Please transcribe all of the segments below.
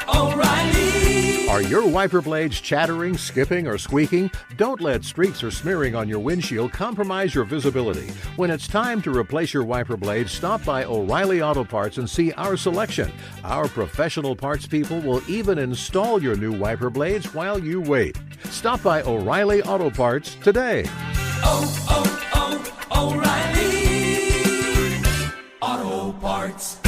O'Reilly. Are your wiper blades chattering, skipping, or squeaking? Don't let streaks or smearing on your windshield compromise your visibility. When it's time to replace your wiper blades, stop by O'Reilly Auto Parts and see our selection. Our professional parts people will even install your new wiper blades while you wait. Stop by O'Reilly Auto Parts today. O'Reilly Auto Parts.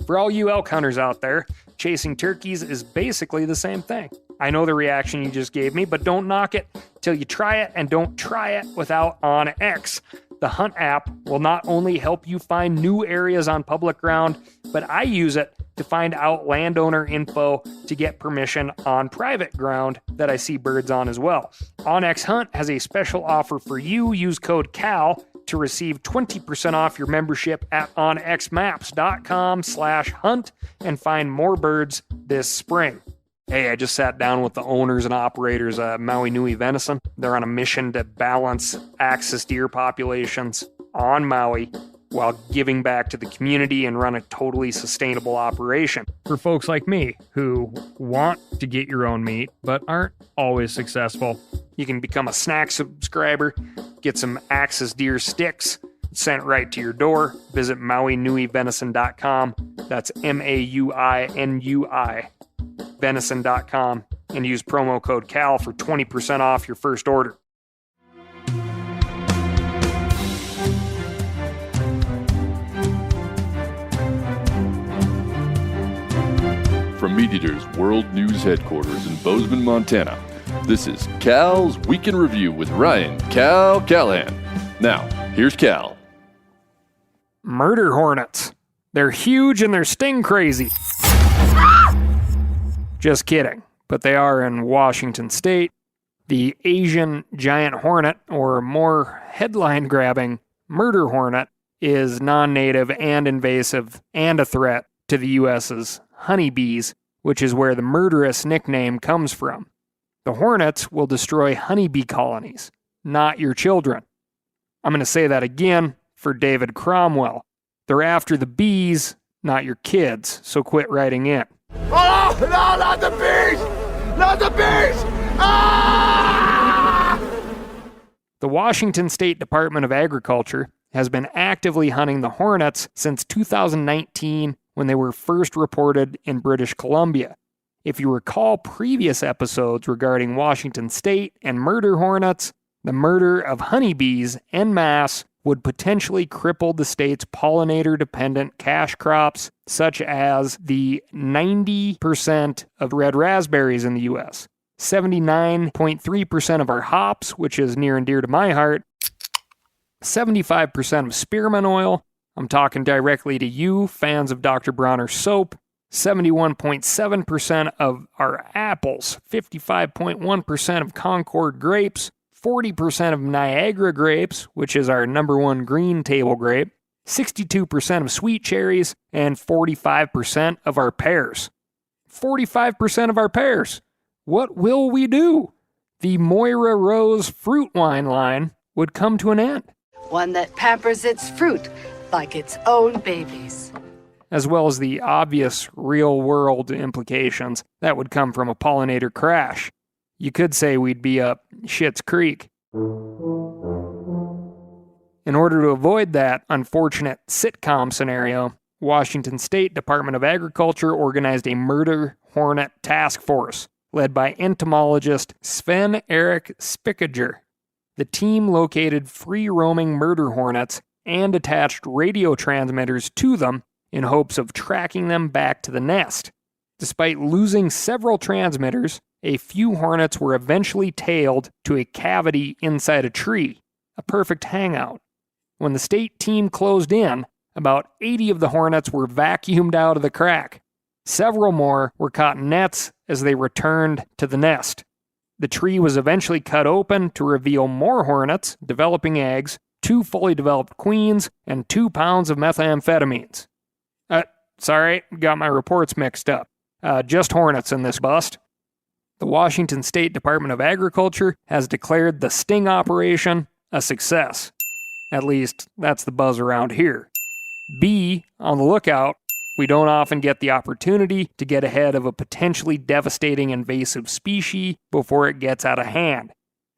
For all you elk hunters out there, chasing turkeys is basically the same thing. I know the reaction you just gave me, but don't knock it till you try it, and don't try it without OnX. The Hunt app will not only help you find new areas on public ground, but I use it to find out landowner info to get permission on private ground that I see birds on as well. OnX Hunt has a special offer for you. Use code CAL to receive 20% off your membership at onxmaps.com/hunt and find more birds this spring. Hey, I just sat down with the owners and operators of Maui Nui Venison. They're on a mission to balance axis deer populations on Maui while giving back to the community and run a totally sustainable operation. For folks like me who want to get your own meat but aren't always successful, you can become a snack subscriber, get some axis deer sticks sent right to your door. Visit MauiNuiVenison.com. That's MAUINUI. Venison.com and use promo code CAL for 20% off your first order. From MeatEater's World News Headquarters in Bozeman, Montana, this is Cal's Week in Review with Ryan Cal Callahan. Now, here's Cal. Murder hornets. They're huge and they're sting crazy. Just kidding, but they are in Washington State. The Asian giant hornet, or more headline-grabbing murder hornet, is non-native and invasive and a threat to the U.S.'s honeybees, which is where the murderous nickname comes from. The hornets will destroy honeybee colonies, not your children. I'm going to say that again for David Cromwell. They're after the bees, not your kids, so quit writing in. Oh, no, not the bees! Not the bees! Ah! The Washington State Department of Agriculture has been actively hunting the hornets since 2019 when they were first reported in British Columbia. If you recall previous episodes regarding Washington State and murder hornets, the murder of honeybees en masse would potentially cripple the state's pollinator-dependent cash crops, such as the 90% of red raspberries in the U.S., 79.3% of our hops, which is near and dear to my heart, 75% of spearmint oil, I'm talking directly to you, fans of Dr. Bronner's soap, 71.7% of our apples, 55.1% of Concord grapes, 40% of Niagara grapes, which is our number one green table grape, 62% of sweet cherries, and 45% of our pears. 45% of our pears. What will we do? The Moira Rose fruit wine line would come to an end. One that pampers its fruit like its own babies. As well as the obvious real-world implications that would come from a pollinator crash. You could say we'd be up Schitt's Creek. In order to avoid that unfortunate sitcom scenario, Washington State Department of Agriculture organized a murder hornet task force led by entomologist Sven Erik Spickager. The team located free-roaming murder hornets and attached radio transmitters to them in hopes of tracking them back to the nest. Despite losing several transmitters, a few hornets were eventually tailed to a cavity inside a tree, a perfect hangout. When the state team closed in, about 80 of the hornets were vacuumed out of the crack. Several more were caught in nets as they returned to the nest. The tree was eventually cut open to reveal more hornets, developing eggs, 2 fully developed queens, and 2 pounds of methamphetamines. Sorry, got my reports mixed up. Just hornets in this bust. The Washington State Department of Agriculture has declared the sting operation a success. At least, that's the buzz around here. Be on the lookout. We don't often get the opportunity to get ahead of a potentially devastating invasive species before it gets out of hand.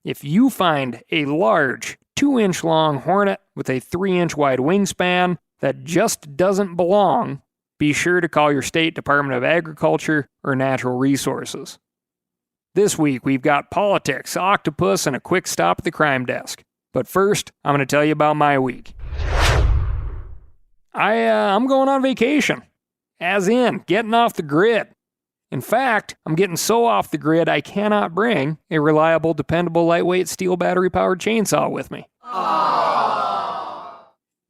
If you find a large 2-inch long hornet with a 3-inch wide wingspan that just doesn't belong, be sure to call your state Department of Agriculture or Natural Resources. This week we've got politics, octopus, and a quick stop at the crime desk. But first, I'm going to tell you about my week. I'm going on vacation. As in, getting off the grid. In fact, I'm getting so off the grid I cannot bring a reliable, dependable, lightweight, steel battery-powered chainsaw with me. Aww.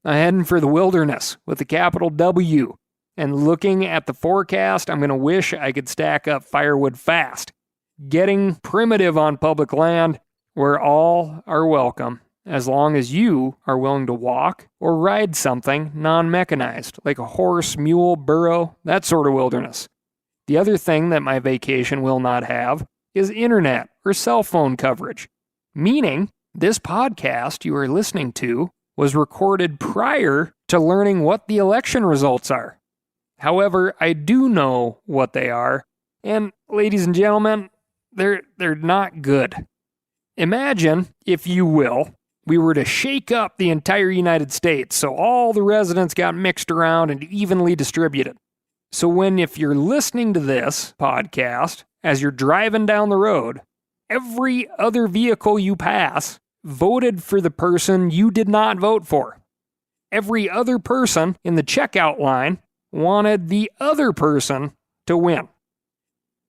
I'm heading for the wilderness with a capital W. And looking at the forecast, I'm going to wish I could stack up firewood fast. Getting primitive on public land where all are welcome, as long as you are willing to walk or ride something non-mechanized, like a horse, mule, burro, that sort of wilderness. The other thing that my vacation will not have is internet or cell phone coverage, meaning this podcast you are listening to was recorded prior to learning what the election results are. However, I do know what they are, and ladies and gentlemen, they're not good. Imagine, if you will, we were to shake up the entire United States so all the residents got mixed around and evenly distributed. So if you're listening to this podcast, as you're driving down the road, every other vehicle you pass voted for the person you did not vote for. Every other person in the checkout line wanted the other person to win.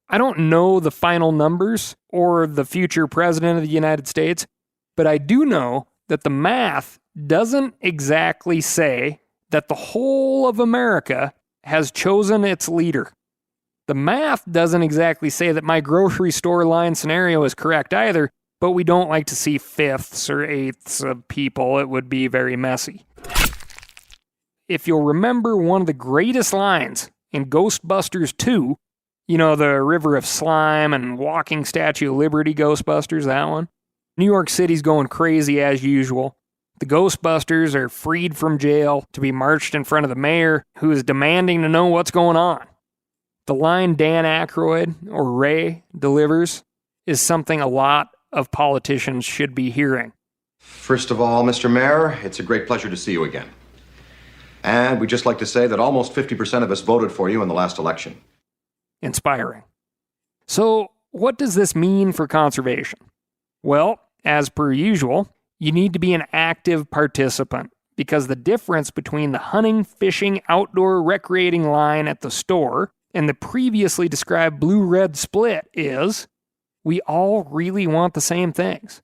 I don't know the final numbers or the future president of the United States, but I do know that the math doesn't exactly say that the whole of America has chosen its leader. The math doesn't exactly say that my grocery store line scenario is correct either, but we don't like to see fifths or eighths of people. It would be very messy. If you'll remember one of the greatest lines in Ghostbusters 2, you know, the River of Slime and Walking Statue of Liberty Ghostbusters, that one? New York City's going crazy as usual. The Ghostbusters are freed from jail to be marched in front of the mayor, who is demanding to know what's going on. The line Dan Aykroyd, or Ray, delivers is something a lot of politicians should be hearing. First of all, Mr. Mayor, it's a great pleasure to see you again. And we'd just like to say that almost 50% of us voted for you in the last election. Inspiring. So, what does this mean for conservation? Well, as per usual, you need to be an active participant, because the difference between the hunting, fishing, outdoor recreating line at the store and the previously described blue-red split is we all really want the same things.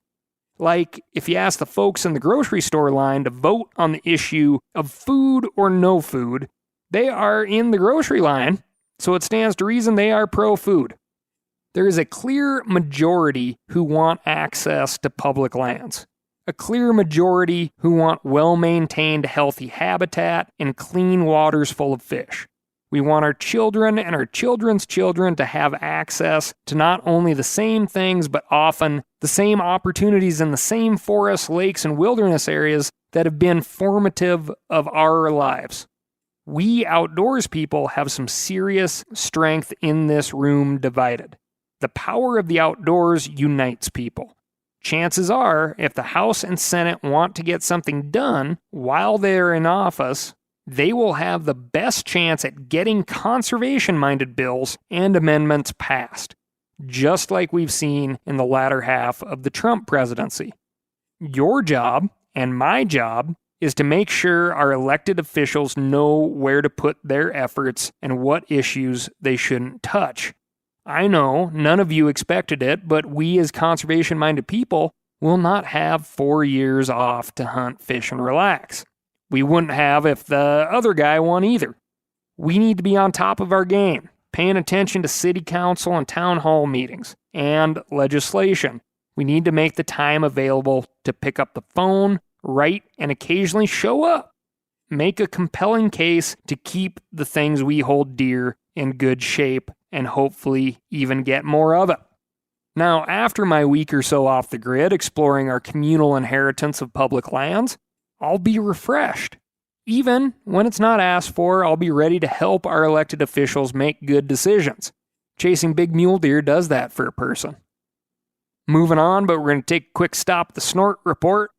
Like, if you ask the folks in the grocery store line to vote on the issue of food or no food, they are in the grocery line, so it stands to reason they are pro-food. There is a clear majority who want access to public lands. A clear majority who want well-maintained, healthy habitat and clean waters full of fish. We want our children and our children's children to have access to not only the same things, but often the same opportunities in the same forests, lakes, and wilderness areas that have been formative of our lives. We outdoors people have some serious strength in this room divided. The power of the outdoors unites people. Chances are, if the House and Senate want to get something done while they're in office, they will have the best chance at getting conservation-minded bills and amendments passed, just like we've seen in the latter half of the Trump presidency. Your job, and my job, is to make sure our elected officials know where to put their efforts and what issues they shouldn't touch. I know none of you expected it, but we as conservation-minded people will not have 4 years off to hunt, fish, and relax. We wouldn't have if the other guy won either. We need to be on top of our game, paying attention to city council and town hall meetings, and legislation. We need to make the time available to pick up the phone, write, and occasionally show up. Make a compelling case to keep the things we hold dear in good shape and hopefully even get more of it. Now, after my week or so off the grid exploring our communal inheritance of public lands, I'll be refreshed. Even when it's not asked for, I'll be ready to help our elected officials make good decisions. Chasing big mule deer does that for a person. Moving on, but we're going to take a quick stop at the snort report.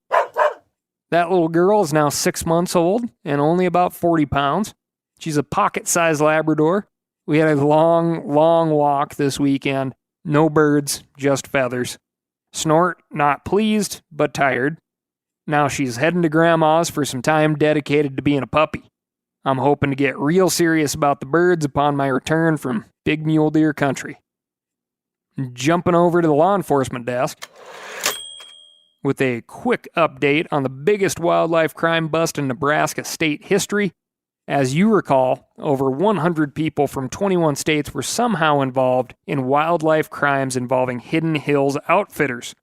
That little girl is now 6 months old and only about 40 pounds. She's a pocket-sized Labrador. We had a long walk this weekend. No birds, just feathers. Snort, not pleased, but tired. Now she's heading to Grandma's for some time dedicated to being a puppy. I'm hoping to get real serious about the birds upon my return from big mule deer country. Jumping over to the law enforcement desk with a quick update on the biggest wildlife crime bust in Nebraska state history. As you recall, over 100 people from 21 states were somehow involved in wildlife crimes involving Hidden Hills Outfitters.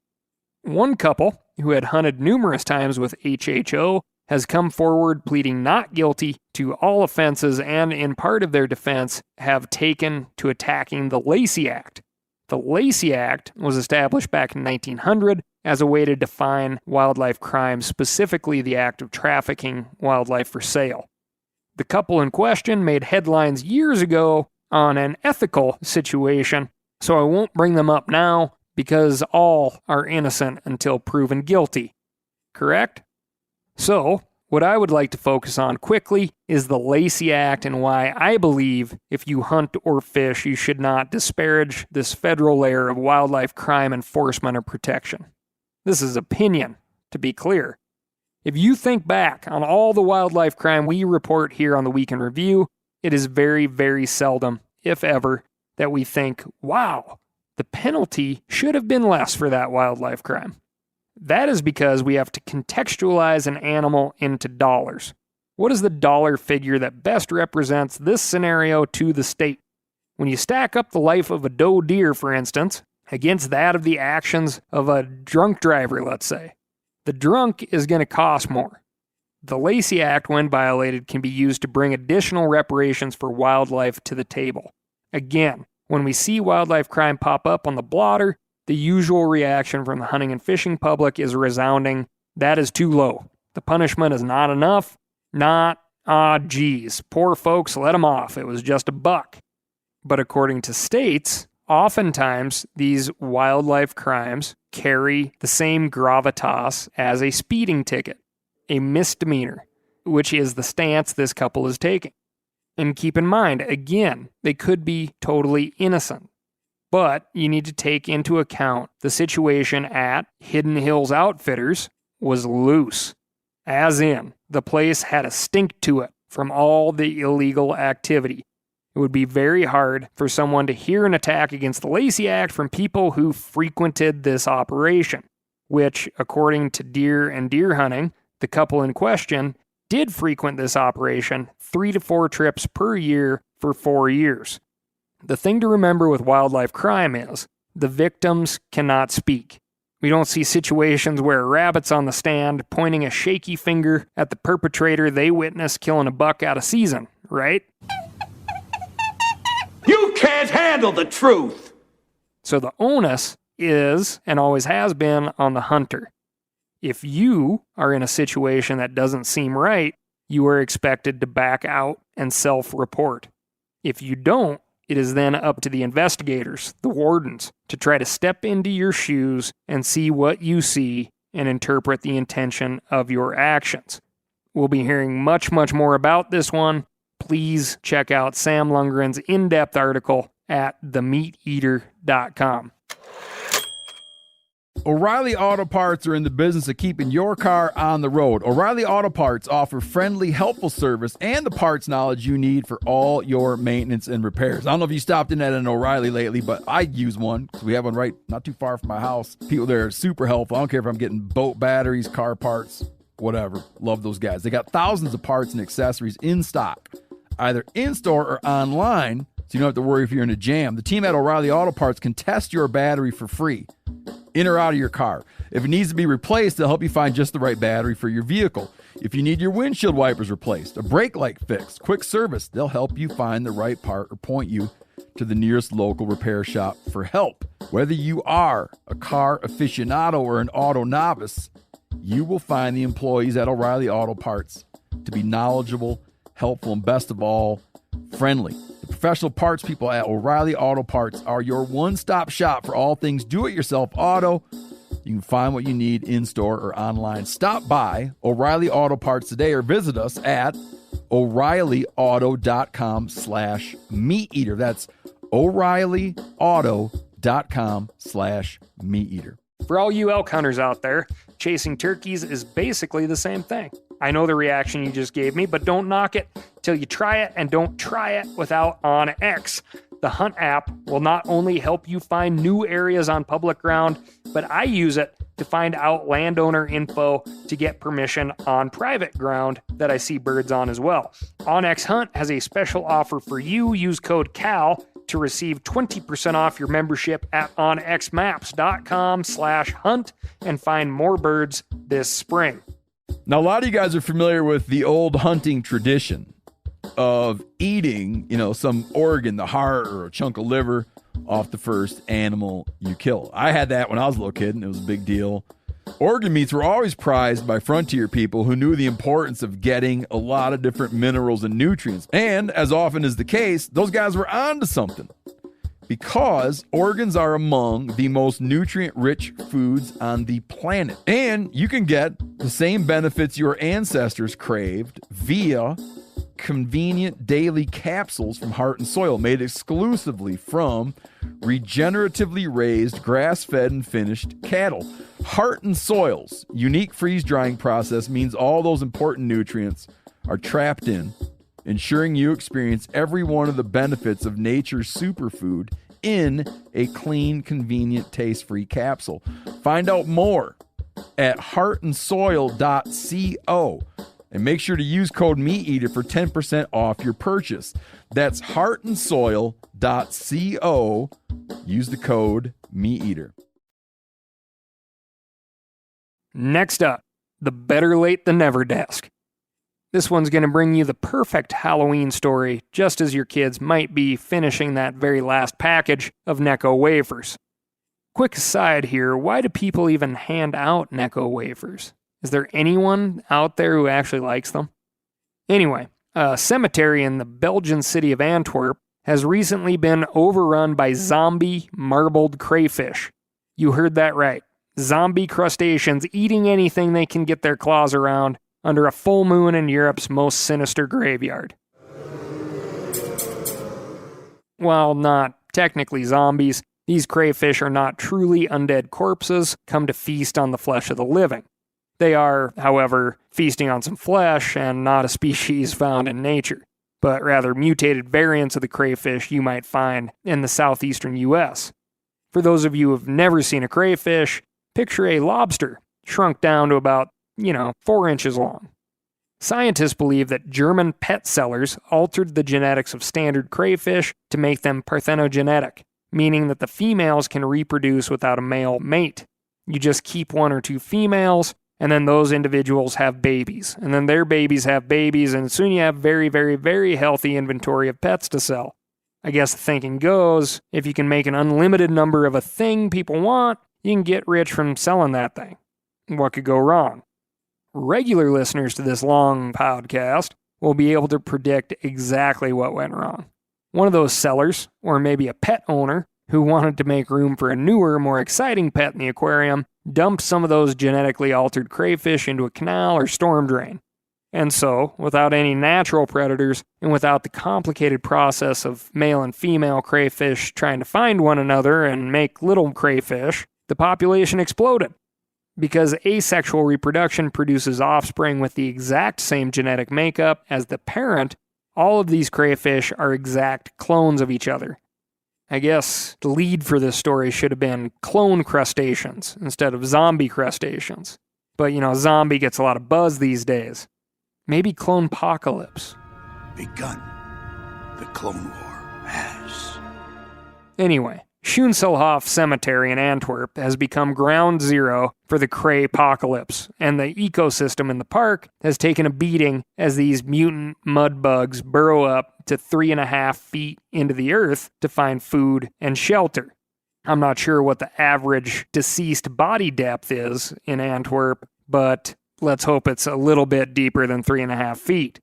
One couple, who had hunted numerous times with HHO, has come forward pleading not guilty to all offenses and, in part of their defense, have taken to attacking the Lacey Act. The Lacey Act was established back in 1900 as a way to define wildlife crimes, specifically the act of trafficking wildlife for sale. The couple in question made headlines years ago on an ethical situation, so I won't bring them up now because all are innocent until proven guilty. Correct? So, what I would like to focus on quickly is the Lacey Act and why I believe if you hunt or fish, you should not disparage this federal layer of wildlife crime enforcement or protection. This is opinion, to be clear. If you think back on all the wildlife crime we report here on the Week in Review, it is very, very seldom, if ever, that we think, wow, the penalty should have been less for that wildlife crime. That is because we have to contextualize an animal into dollars. What is the dollar figure that best represents this scenario to the state? When you stack up the life of a doe deer, for instance, against that of the actions of a drunk driver, let's say, the drunk is going to cost more. The Lacey Act, when violated, can be used to bring additional reparations for wildlife to the table. Again, when we see wildlife crime pop up on the blotter, the usual reaction from the hunting and fishing public is resounding, that is too low. The punishment is not enough. Geez, poor folks, let them off. It was just $1. But according to states, oftentimes these wildlife crimes carry the same gravitas as a speeding ticket, a misdemeanor, which is the stance this couple is taking. And keep in mind, again, they could be totally innocent. But you need to take into account the situation at Hidden Hills Outfitters was loose. As in, the place had a stink to it from all the illegal activity. It would be very hard for someone to hear an attack against the Lacey Act from people who frequented this operation, which, according to Deer and Deer Hunting, the couple in question did frequent this operation 3 to 4 trips per year for 4 years. The thing to remember with wildlife crime is the victims cannot speak. We don't see situations where a rabbit's on the stand pointing a shaky finger at the perpetrator they witnessed killing a buck out of season, right? You can't handle the truth! So the onus is, and always has been, on the hunter. If you are in a situation that doesn't seem right, you are expected to back out and self-report. If you don't, it is then up to the investigators, the wardens, to try to step into your shoes and see what you see and interpret the intention of your actions. We'll be hearing much more about this one. Please check out Sam Lundgren's in-depth article at themeateater.com. O'Reilly Auto Parts are in the business of keeping your car on the road. O'Reilly Auto Parts offer friendly, helpful service and the parts knowledge you need for all your maintenance and repairs. I don't know if you stopped in at an O'Reilly lately, but I use one because we have one right not too far from my house. People there are super helpful. I don't care if I'm getting boat batteries, car parts, whatever. Love those guys. They got thousands of parts and accessories in stock, either in-store or online, so you don't have to worry if you're in a jam. The team at O'Reilly Auto Parts can test your battery for free, in or out of your car. If it needs to be replaced, they'll help you find just the right battery for your vehicle. If you need your windshield wipers replaced, a brake light fixed, quick service, they'll help you find the right part or point you to the nearest local repair shop for help. Whether you are a car aficionado or an auto novice, you will find the employees at O'Reilly Auto Parts to be knowledgeable, helpful, and best of all, friendly. The professional parts people at O'Reilly Auto Parts are your one-stop shop for all things do-it-yourself auto. You can find what you need in-store or online. Stop by O'Reilly Auto Parts today or visit us at O'ReillyAuto.com/meateater. That's O'ReillyAuto.com/meateater. For all you elk hunters out there, chasing turkeys is basically the same thing. I know the reaction you just gave me, but don't knock it till you try it, and don't try it without OnX. The Hunt app will not only help you find new areas on public ground, but I use it to find out landowner info to get permission on private ground that I see birds on as well. OnX Hunt has a special offer for you. Use code CAL to receive 20% off your membership at onxmaps.com/hunt and find more birds this spring. Now, a lot of you guys are familiar with the old hunting tradition of eating, some organ, the heart or a chunk of liver off the first animal you kill. I had that when I was a little kid, and it was a big deal. Organ meats were always prized by frontier people who knew the importance of getting a lot of different minerals and nutrients. And as often is the case, those guys were onto something, because organs are among the most nutrient-rich foods on the planet. And you can get the same benefits your ancestors craved via convenient daily capsules from Heart and Soil, made exclusively from regeneratively raised, grass-fed, and finished cattle. Heart and Soil's unique freeze-drying process means all those important nutrients are trapped in, ensuring you experience every one of the benefits of nature's superfood in a clean, convenient, taste-free capsule. Find out more at heartandsoil.co. And make sure to use code MeatEater for 10% off your purchase. That's heartandsoil.co. Use the code MeatEater. Next up, the Better Late Than Never desk. This one's going to bring you the perfect Halloween story, just as your kids might be finishing that very last package of Necco wafers. Quick aside here, why do people even hand out Necco wafers? Is there anyone out there who actually likes them? Anyway, a cemetery in the Belgian city of Antwerp has recently been overrun by zombie marbled crayfish. You heard that right. Zombie crustaceans eating anything they can get their claws around under a full moon in Europe's most sinister graveyard. While not technically zombies, these crayfish are not truly undead corpses come to feast on the flesh of the living. They are, however, feasting on some flesh and not a species found in nature, but rather mutated variants of the crayfish you might find in the southeastern U.S. For those of you who have never seen a crayfish, picture a lobster shrunk down to about, 4 inches long. Scientists believe that German pet sellers altered the genetics of standard crayfish to make them parthenogenetic, meaning that the females can reproduce without a male mate. You just keep 1 or 2 females, and then those individuals have babies, and then their babies have babies, and soon you have very, very, very healthy inventory of pets to sell. I guess the thinking goes, if you can make an unlimited number of a thing people want, you can get rich from selling that thing. What could go wrong? Regular listeners to this long podcast will be able to predict exactly what went wrong. One of those sellers, or maybe a pet owner, who wanted to make room for a newer, more exciting pet in the aquarium, dumped some of those genetically altered crayfish into a canal or storm drain. And so, without any natural predators, and without the complicated process of male and female crayfish trying to find one another and make little crayfish, the population exploded. Because asexual reproduction produces offspring with the exact same genetic makeup as the parent, all of these crayfish are exact clones of each other. I guess the lead for this story should have been clone crustaceans instead of zombie crustaceans. But, zombie gets a lot of buzz these days. Maybe clone-pocalypse. Begun. The Clone War has. Anyway, Schoenselhof Cemetery in Antwerp has become ground zero for the cray-pocalypse, and the ecosystem in the park has taken a beating as these mutant mud bugs burrow up to 3.5 feet into the earth to find food and shelter. I'm not sure what the average deceased body depth is in Antwerp, but let's hope it's a little bit deeper than 3.5 feet.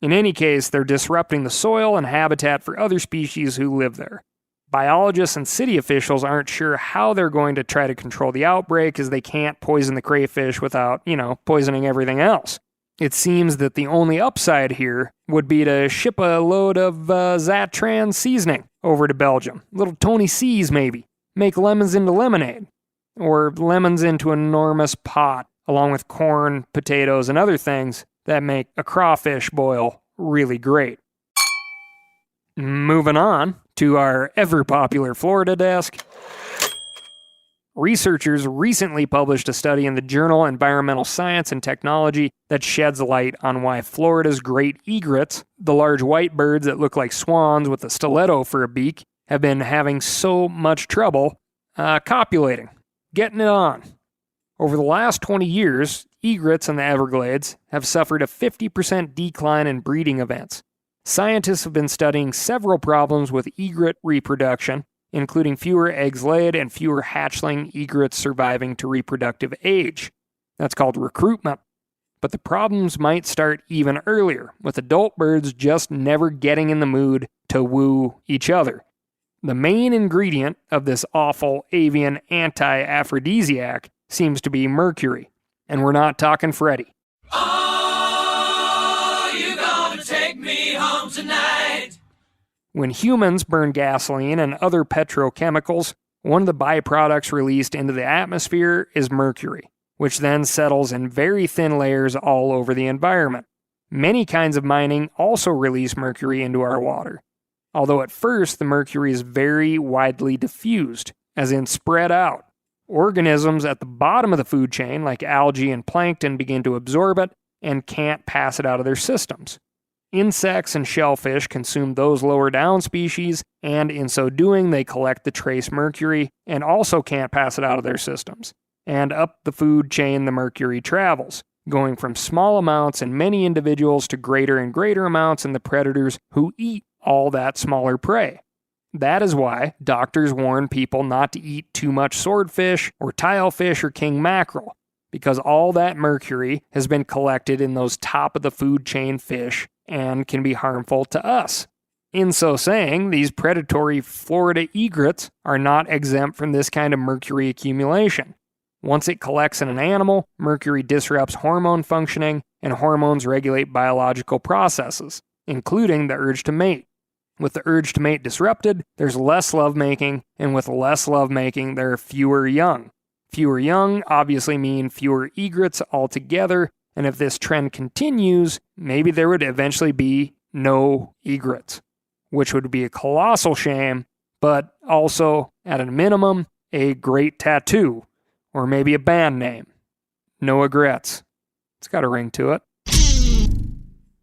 In any case, they're disrupting the soil and habitat for other species who live there. Biologists and city officials aren't sure how they're going to try to control the outbreak, as they can't poison the crayfish without, poisoning everything else. It seems that the only upside here would be to ship a load of Zatran seasoning over to Belgium. Little Tony C's maybe. Make lemons into lemonade. Or lemons into an enormous pot, along with corn, potatoes, and other things that make a crawfish boil really great. Moving on to our ever-popular Florida desk. Researchers recently published a study in the journal Environmental Science and Technology that sheds light on why Florida's great egrets, the large white birds that look like swans with a stiletto for a beak, have been having so much trouble copulating, getting it on. Over the last 20 years, egrets in the Everglades have suffered a 50% decline in breeding events. Scientists have been studying several problems with egret reproduction, including fewer eggs laid and fewer hatchling egrets surviving to reproductive age. That's called recruitment. But the problems might start even earlier, with adult birds just never getting in the mood to woo each other. The main ingredient of this awful avian anti-aphrodisiac seems to be mercury. And we're not talking Freddy. Oh, you gonna take me home tonight? When humans burn gasoline and other petrochemicals, one of the byproducts released into the atmosphere is mercury, which then settles in very thin layers all over the environment. Many kinds of mining also release mercury into our water, although at first the mercury is very widely diffused, as in spread out. Organisms at the bottom of the food chain, like algae and plankton, begin to absorb it and can't pass it out of their systems. Insects and shellfish consume those lower down species, and in so doing, they collect the trace mercury and also can't pass it out of their systems. And up the food chain, the mercury travels, going from small amounts in many individuals to greater and greater amounts in the predators who eat all that smaller prey. That is why doctors warn people not to eat too much swordfish or tilefish or king mackerel, because all that mercury has been collected in those top of the food chain fish and can be harmful to us. In so saying, these predatory Florida egrets are not exempt from this kind of mercury accumulation. Once it collects in an animal, mercury disrupts hormone functioning, and hormones regulate biological processes, including the urge to mate. With the urge to mate disrupted, there's less lovemaking, and with less lovemaking, there are fewer young. Fewer young obviously mean fewer egrets altogether, and if this trend continues, maybe there would eventually be no egrets, which would be a colossal shame, but also, at a minimum, a great tattoo, or maybe a band name. No egrets. It's got a ring to it.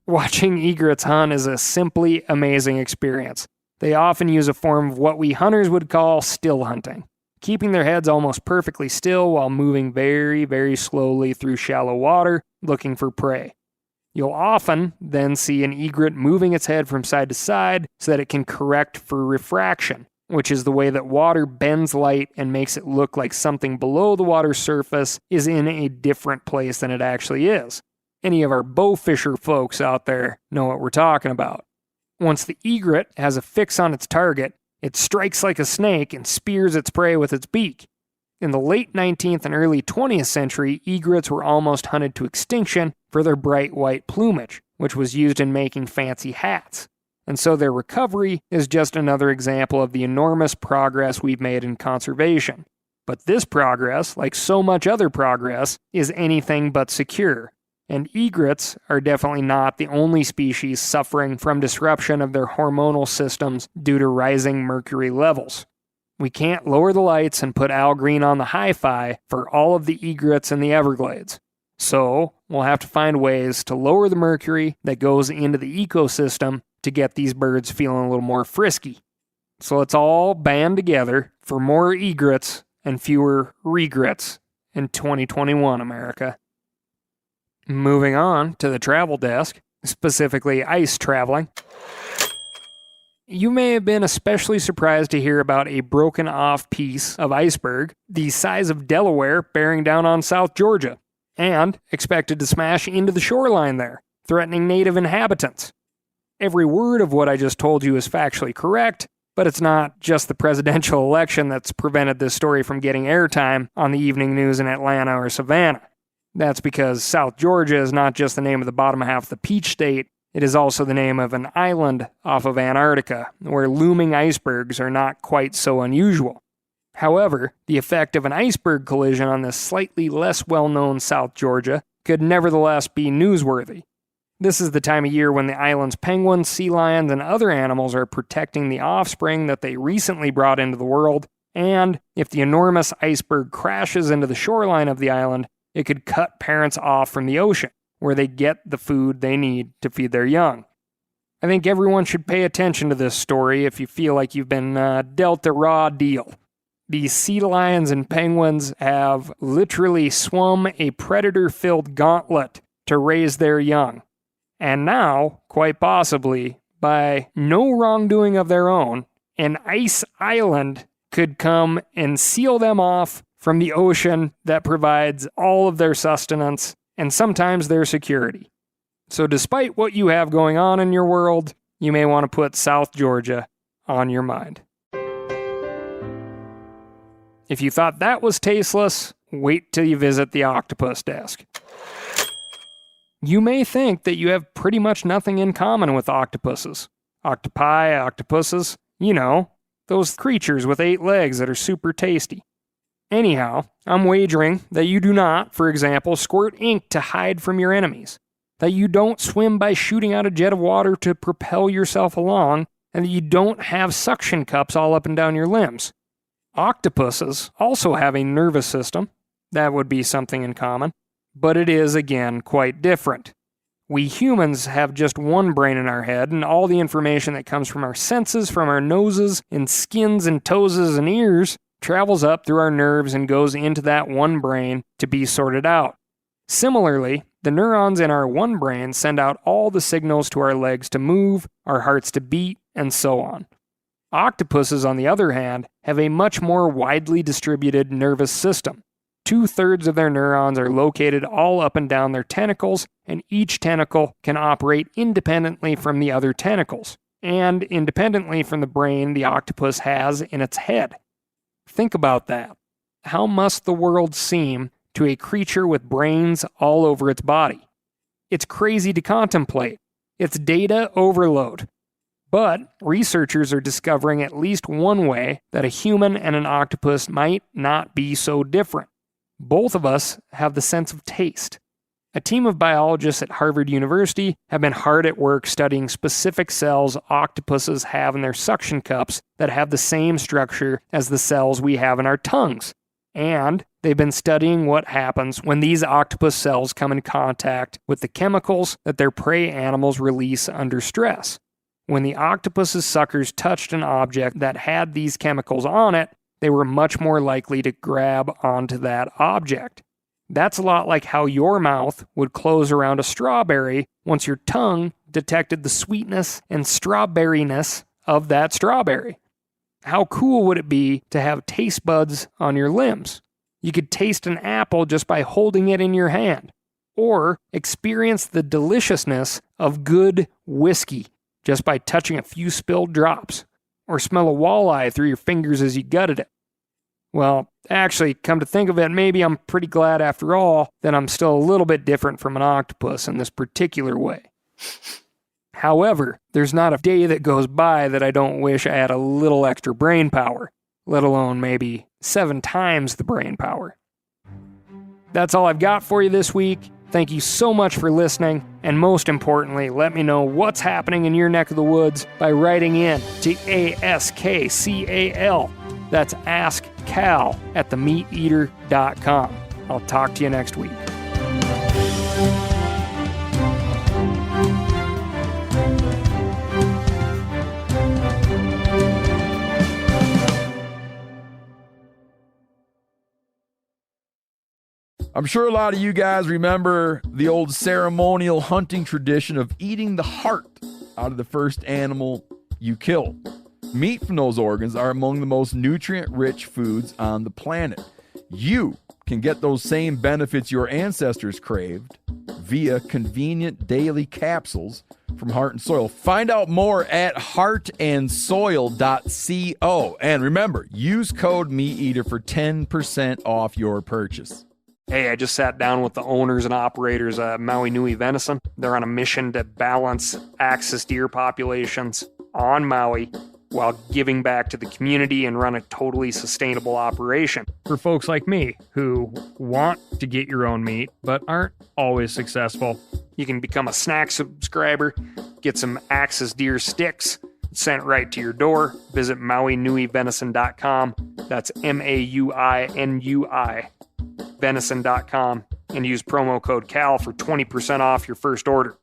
Watching egrets hunt is a simply amazing experience. They often use a form of what we hunters would call still hunting, keeping their heads almost perfectly still while moving very, very slowly through shallow water, looking for prey. You'll often then see an egret moving its head from side to side so that it can correct for refraction, which is the way that water bends light and makes it look like something below the water's surface is in a different place than it actually is. Any of our bow fisher folks out there know what we're talking about. Once the egret has a fix on its target, it strikes like a snake and spears its prey with its beak. In the late 19th and early 20th century, egrets were almost hunted to extinction for their bright white plumage, which was used in making fancy hats. And so their recovery is just another example of the enormous progress we've made in conservation. But this progress, like so much other progress, is anything but secure. And egrets are definitely not the only species suffering from disruption of their hormonal systems due to rising mercury levels. We can't lower the lights and put Al Green on the hi-fi for all of the egrets in the Everglades. So, we'll have to find ways to lower the mercury that goes into the ecosystem to get these birds feeling a little more frisky. So let's all band together for more egrets and fewer regrets in 2021, America. Moving on to the travel desk, specifically ice traveling. You may have been especially surprised to hear about a broken off piece of iceberg the size of Delaware bearing down on South Georgia. and expected to smash into the shoreline there, threatening native inhabitants. Every word of what I just told you is factually correct, but it's not just the presidential election that's prevented this story from getting airtime on the evening news in Atlanta or Savannah. That's because South Georgia is not just the name of the bottom half of the Peach State, it is also the name of an island off of Antarctica, where looming icebergs are not quite so unusual. However, the effect of an iceberg collision on this slightly less well-known South Georgia could nevertheless be newsworthy. This is the time of year when the island's penguins, sea lions, and other animals are protecting the offspring that they recently brought into the world, and if the enormous iceberg crashes into the shoreline of the island, it could cut parents off from the ocean, where they get the food they need to feed their young. I think everyone should pay attention to this story if you feel like you've been dealt a raw deal. These sea lions and penguins have literally swum a predator-filled gauntlet to raise their young. And now, quite possibly, by no wrongdoing of their own, an ice island could come and seal them off from the ocean that provides all of their sustenance and sometimes their security. So despite what you have going on in your world, you may want to put South Georgia on your mind. If you thought that was tasteless, wait till you visit the octopus desk. You may think that you have pretty much nothing in common with octopuses. Octopi, octopuses, you know, those creatures with 8 legs that are super tasty. Anyhow, I'm wagering that you do not, for example, squirt ink to hide from your enemies, that you don't swim by shooting out a jet of water to propel yourself along, and that you don't have suction cups all up and down your limbs. Octopuses also have a nervous system. That would be something in common. But it is, again, quite different. We humans have just one brain in our head, and all the information that comes from our senses, from our noses, and skins, and toeses, and ears, travels up through our nerves and goes into that one brain to be sorted out. Similarly, the neurons in our one brain send out all the signals to our legs to move, our hearts to beat, and so on. Octopuses, on the other hand, have a much more widely distributed nervous system. 2/3 of their neurons are located all up and down their tentacles, and each tentacle can operate independently from the other tentacles, and independently from the brain the octopus has in its head. Think about that. How must the world seem to a creature with brains all over its body? It's crazy to contemplate. It's data overload. But researchers are discovering at least one way that a human and an octopus might not be so different. Both of us have the sense of taste. A team of biologists at Harvard University have been hard at work studying specific cells octopuses have in their suction cups that have the same structure as the cells we have in our tongues. And they've been studying what happens when these octopus cells come in contact with the chemicals that their prey animals release under stress. When the octopus's suckers touched an object that had these chemicals on it, they were much more likely to grab onto that object. That's a lot like how your mouth would close around a strawberry once your tongue detected the sweetness and strawberryness of that strawberry. How cool would it be to have taste buds on your limbs? You could taste an apple just by holding it in your hand, or experience the deliciousness of good whiskey just by touching a few spilled drops, or smell a walleye through your fingers as you gutted it. Well, actually, come to think of it, maybe I'm pretty glad after all that I'm still a little bit different from an octopus in this particular way. However, there's not a day that goes by that I don't wish I had a little extra brain power, let alone maybe 7 times the brain power. That's all I've got for you this week. Thank you so much for listening, and most importantly, let me know what's happening in your neck of the woods by writing in to ASKCAL. That's AskCal at themeateater.com. I'll talk to you next week. I'm sure a lot of you guys remember the old ceremonial hunting tradition of eating the heart out of the first animal you kill. Meat from those organs are among the most nutrient-rich foods on the planet. You can get those same benefits your ancestors craved via convenient daily capsules from Heart and Soil. Find out more at heartandsoil.co. And remember, use code MeatEater for 10% off your purchase. Hey, I just sat down with the owners and operators of Maui Nui Venison. They're on a mission to balance axis deer populations on Maui while giving back to the community and run a totally sustainable operation. For folks like me who want to get your own meat but aren't always successful, you can become a snack subscriber, get some axis deer sticks sent right to your door. Visit MauiNuiVenison.com. That's MAUINUI venison.com and use promo code CAL for 20% off your first order.